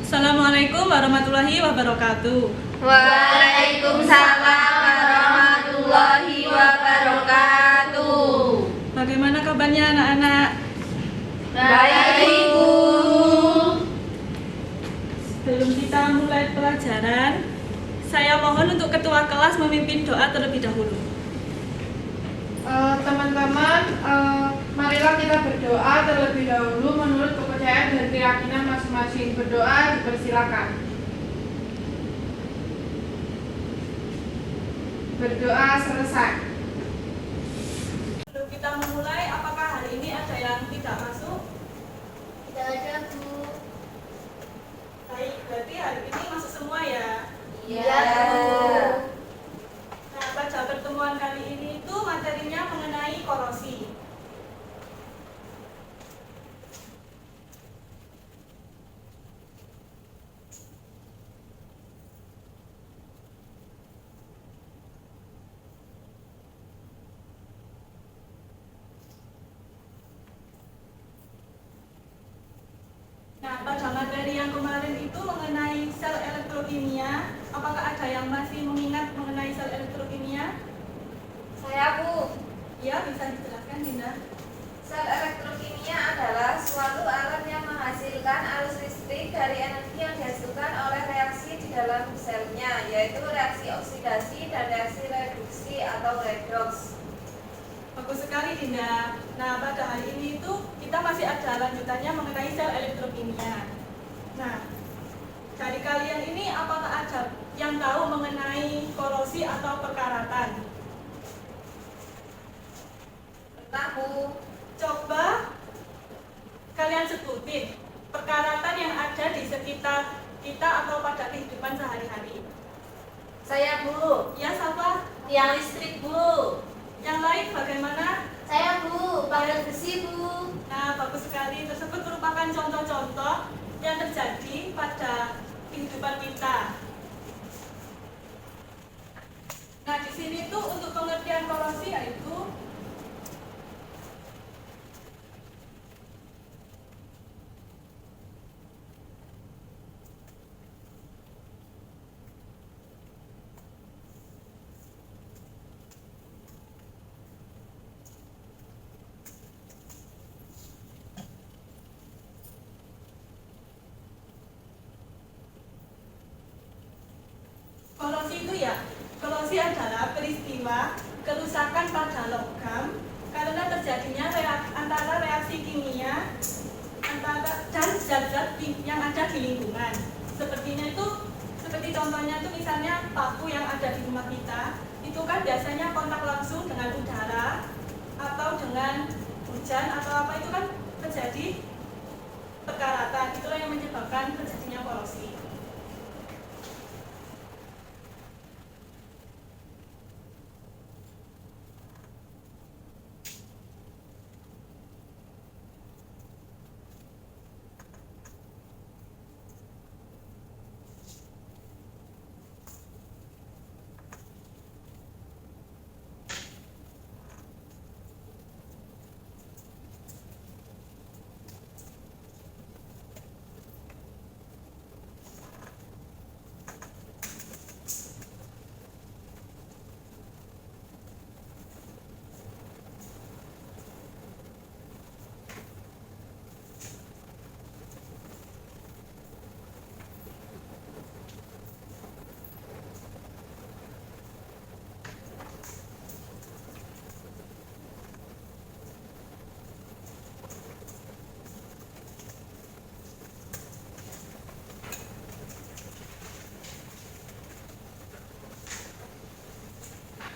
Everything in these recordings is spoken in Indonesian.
Assalamualaikum warahmatullahi wabarakatuh. Waalaikumsalam warahmatullahi wabarakatuh. Bagaimana kabarnya anak-anak? Baik, Ibu. Sebelum kita mulai pelajaran, saya mohon untuk ketua kelas memimpin doa terlebih dahulu. Teman-teman, marilah kita berdoa terlebih dahulu menurut kepercayaan dan keyakinan masing-masing. Berdoa dipersilakan. Berdoa selesai. Sebelum kita memulai, apakah hari ini ada yang tidak masuk? Tidak ada, Bu. Baik, berarti hari ini masuk semua ya? Iya, Bu. Nah, pada pertemuan kali ini itu materinya mengenai korosi. Nah, pada materi yang kemarin itu mengenai sel elektrokimia, apakah ada yang masih mengingat mengenai sel elektrokimia? Saya, Bu. Ya, bisa dijelaskan, Dinda? Sel elektrokimia adalah suatu alat yang menghasilkan arus listrik dari energi yang dihasilkan oleh reaksi di dalam selnya, yaitu reaksi oksidasi dan reaksi reduksi atau redoks. Bagus sekali, Dinda. Nah, pada hari ini itu kita masih ada lanjutannya mengenai sel elektrokimia. Nah, dari kalian ini apakah ada yang tahu mengenai korosi atau perkaratan? Pernah, Bu? Coba kalian sebutin perkaratan yang ada di sekitar kita atau pada kehidupan sehari-hari. Saya, Bu. Ya, siapa? Tiang listrik, Bu. Yang lain bagaimana? Saya, Bu. Pagar besi, Bu. Nah, bagus sekali. Tersebut merupakan contoh-contoh yang terjadi pada kehidupan kita. Nah, di sini tuh untuk pengertian korosi yaitu korosi adalah peristiwa kerusakan pada logam karena terjadinya antara reaksi kimia dan zat-zat yang ada di lingkungan. Seperti contohnya itu misalnya paku yang ada di rumah kita, itu kan biasanya kontak langsung dengan udara atau dengan hujan atau apa, itu kan terjadi perkaratan. Itulah yang menyebabkan terjadinya korosi.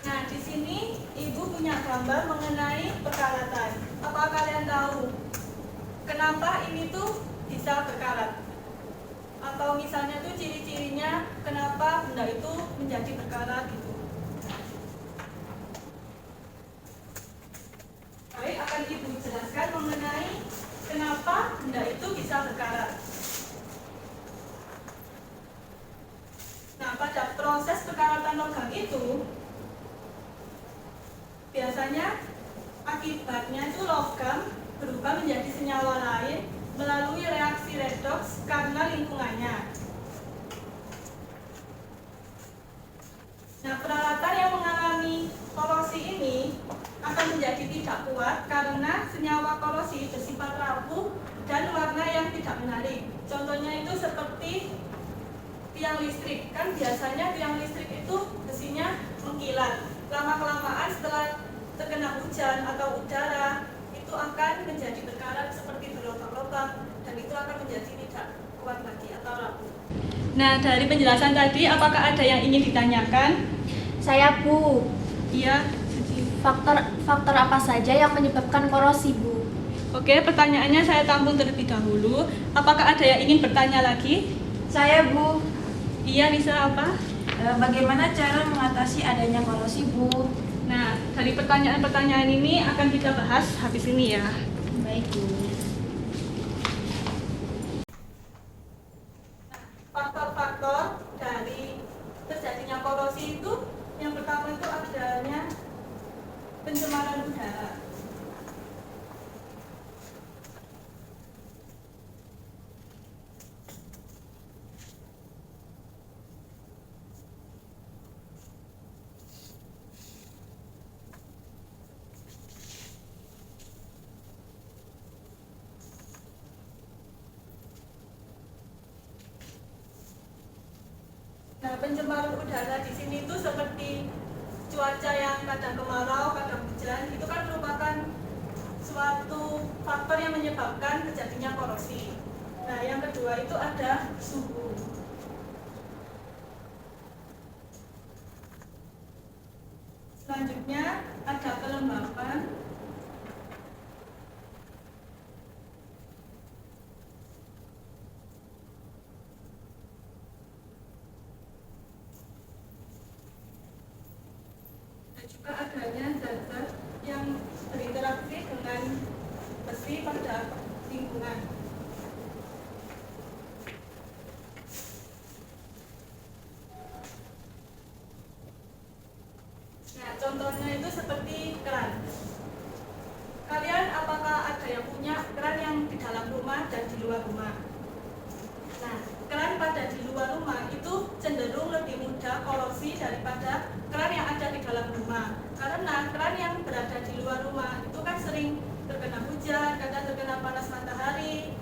Nah, di sini Ibu punya gambar mengenai perkaratan. Apa kalian tahu kenapa ini tuh bisa berkarat? Atau misalnya tuh ciri-cirinya kenapa benda itu menjadi berkarat gitu. Baik, akan Ibu jelaskan mengenai kenapa benda itu bisa berkarat. Nah, pada proses perkaratan logam itu biasanya akibatnya itu logam berubah menjadi senyawa lain melalui reaksi redoks boros karena lingkungannya. Nah, peralatan yang mengalami korosi ini akan menjadi tidak kuat karena senyawa korosi bersifat rapuh dan warna yang tidak menarik. Contohnya itu seperti tiang listrik. Kan biasanya tiang listrik itu besinya mengkilat. Lama-kelamaan setelah terkena hujan atau udara itu akan menjadi berkarat seperti berlobang-lobang dan itu akan menjadi tidak kuat lagi atau rapuh. Nah, dari penjelasan tadi apakah ada yang ingin ditanyakan? Saya Bu, Iya. faktor apa saja yang menyebabkan korosi Bu? Oke, pertanyaannya saya tampung terlebih dahulu. Apakah ada yang ingin bertanya lagi? Saya Bu, Iya, bisa apa? bagaimana cara mengatasi adanya korosi Bu? Nah, dari pertanyaan-pertanyaan ini akan kita bahas habis ini ya. Baik Bu. Faktor-faktor dari terjadinya korosi itu yang pertama itu adanya pencemaran udara. Nah, pencemaran udara di sini itu seperti cuaca yang kadang kemarau, kadang hujan, itu kan merupakan suatu faktor yang menyebabkan terjadinya korosi. Nah, yang kedua itu ada suhu. Selanjutnya ada kelembapan. Juga adanya zat-zat yang berinteraksi dengan besi pada lingkungan. Nah, contohnya itu seperti keran. Kalian apakah ada yang punya keran yang di dalam rumah dan di luar rumah? Nah, keran pada di luar rumah itu cenderung lebih mudah korosi daripada keran yang ada di dalam rumah. Karena keran yang berada di luar rumah itu kan sering terkena hujan, kadang terkena panas matahari.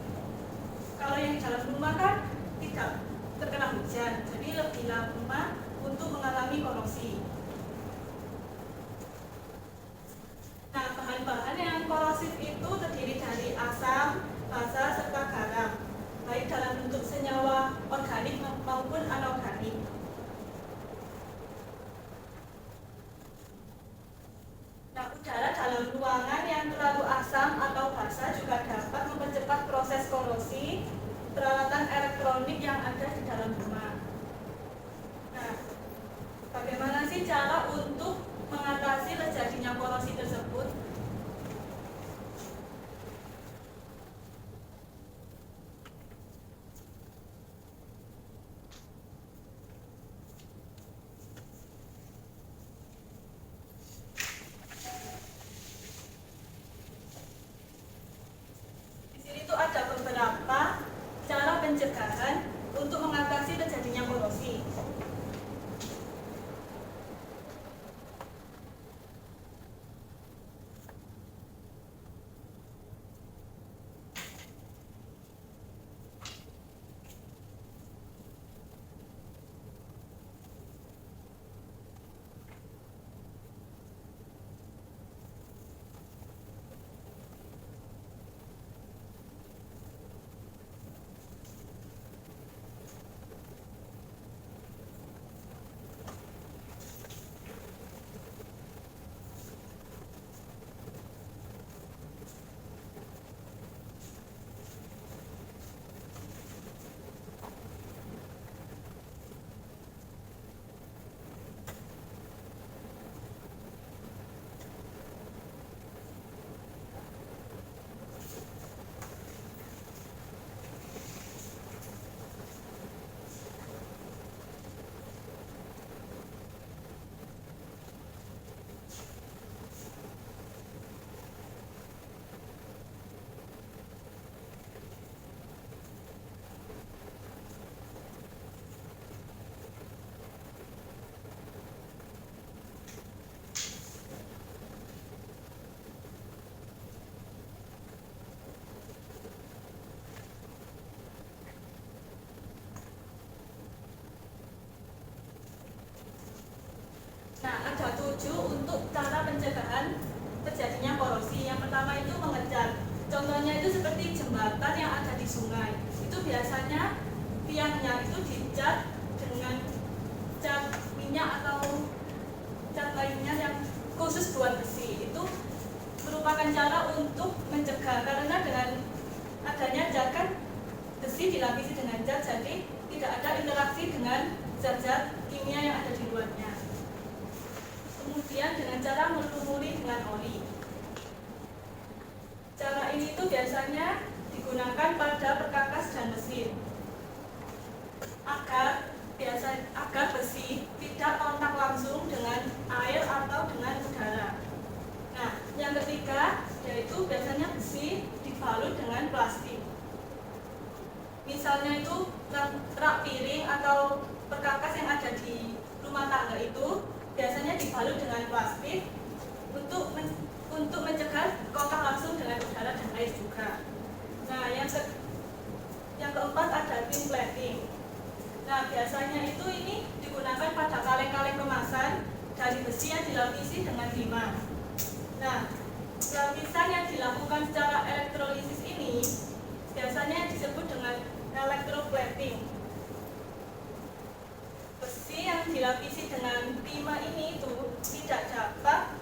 Kalau yang di dalam rumah kan tidak terkena hujan, jadi lebih lama untuk mengalami korosi. Nah, bahan-bahan yang korosif itu terdiri dari asam, basa, serta garam, baik dalam bentuk senyawa organik maupun anorganik. Nah, udara dalam ruangan yang terlalu asam atau basa juga dapat mempercepat proses korosi peralatan elektronik yang ada di dalam rumah. Nah, bagaimana sih cara untuk mengatasi terjadinya korosi tersebut? Di sini tuh ada beberapa cara pencegahan untuk mengatasi terjadinya korosi. untuk cara pencegahan terjadinya korosi. Yang pertama itu mengecat. Contohnya itu seperti jembatan yang ada di sungai. Itu biasanya tiangnya itu dicat dengan cat minyak atau cat lainnya yang khusus buat besi. Itu merupakan cara untuk mencegah, karena dengan adanya cat kan besi dilapisi dengan cat, jadi tidak ada interaksi dengan zat-zat kimia yang ada di luarnya. Kemudian dengan cara melumuri dengan oli. Cara ini itu biasanya digunakan pada perkakas dan mesin agar besi tidak kontak langsung dengan air atau dengan udara. Nah, yang ketiga yaitu biasanya besi dibalut dengan plastik. Misalnya itu rak piring atau perkakas yang ada di rumah tangga itu biasanya dibalut dengan plastik untuk mencegah kontak langsung dengan udara dan air juga. Nah, yang keempat ada thin plating. Nah, biasanya ini digunakan pada kaleng-kaleng kemasan dari besi yang dilapisi dengan timah. Nah, lapisan yang dilakukan secara elektrolisis ini biasanya disebut dengan electroplating. Besi yang dilapisi dengan timah ini itu tidak dapat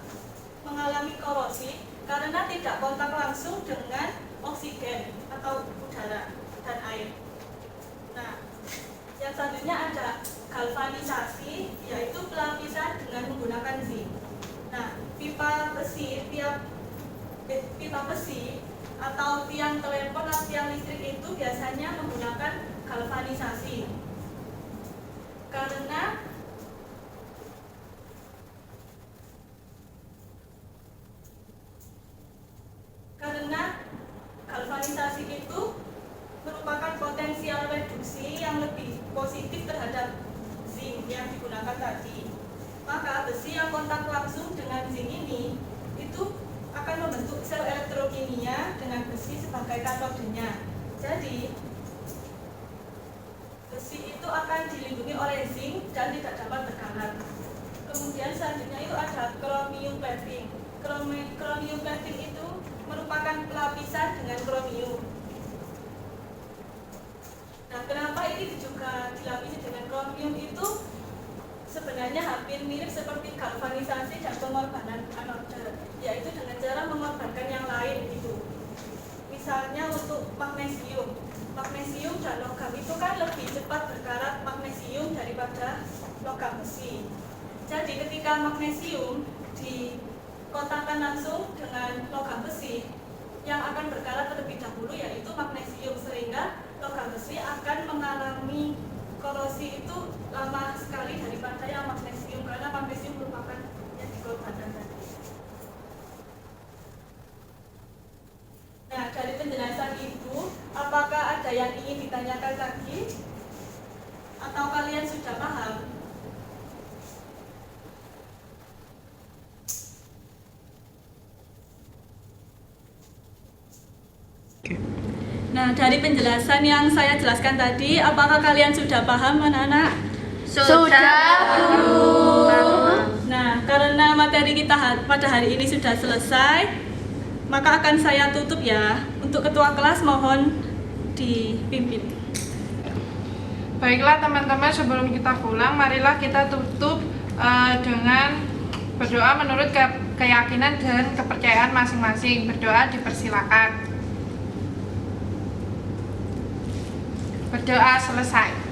mengalami korosi karena tidak kontak langsung dengan oksigen atau udara dan air. Nah, yang selanjutnya ada galvanisasi, yaitu pelapisan dengan menggunakan zinc. Nah, pipa besi atau tiang telepon atau tiang listrik itu biasanya menggunakan galvanisasi karena galvanisasi itu merupakan potensial reduksi yang lebih positif terhadap zinc yang digunakan tadi. Maka besi yang kontak langsung dengan zinc ini itu akan membentuk sel elektrokimia dengan besi sebagai katodenya. Jadi besi itu akan dilindungi oleh zinc dan tidak dapat berkarat. Kemudian selanjutnya itu ada chromium plating. Chromium plating itu merupakan pelapisan dengan kromium. Nah, kenapa ini juga dilapisi dengan kromium itu sebenarnya hampir mirip seperti galvanisasi dan pengorbanan anoda, yaitu dengan cara mengorbankan yang lain gitu. Misalnya untuk magnesium dan logam itu kan lebih cepat berkarat magnesium daripada logam besi. Jadi ketika magnesium dikontakkan langsung dengan logam besi, yang akan berkarat terlebih dahulu yaitu magnesium, sehingga logam besi akan mengalami korosi itu lama sekali daripada yang magnesium, karena magnesium merupakan yang dikorbankan tadi. Nah, dari penjelasan itu, apakah ada yang ingin ditanyakan lagi? Atau kalian sudah paham? Nah, dari penjelasan yang saya jelaskan tadi, apakah kalian sudah paham, anak-anak? Sudah, Bu. Nah, karena materi kita pada hari ini sudah selesai, maka akan saya tutup ya. Untuk ketua kelas mohon dipimpin. Baiklah teman-teman, sebelum kita pulang, marilah kita tutup dengan berdoa menurut keyakinan dan kepercayaan masing-masing. Berdoa dipersilakan. Berdoa selesai.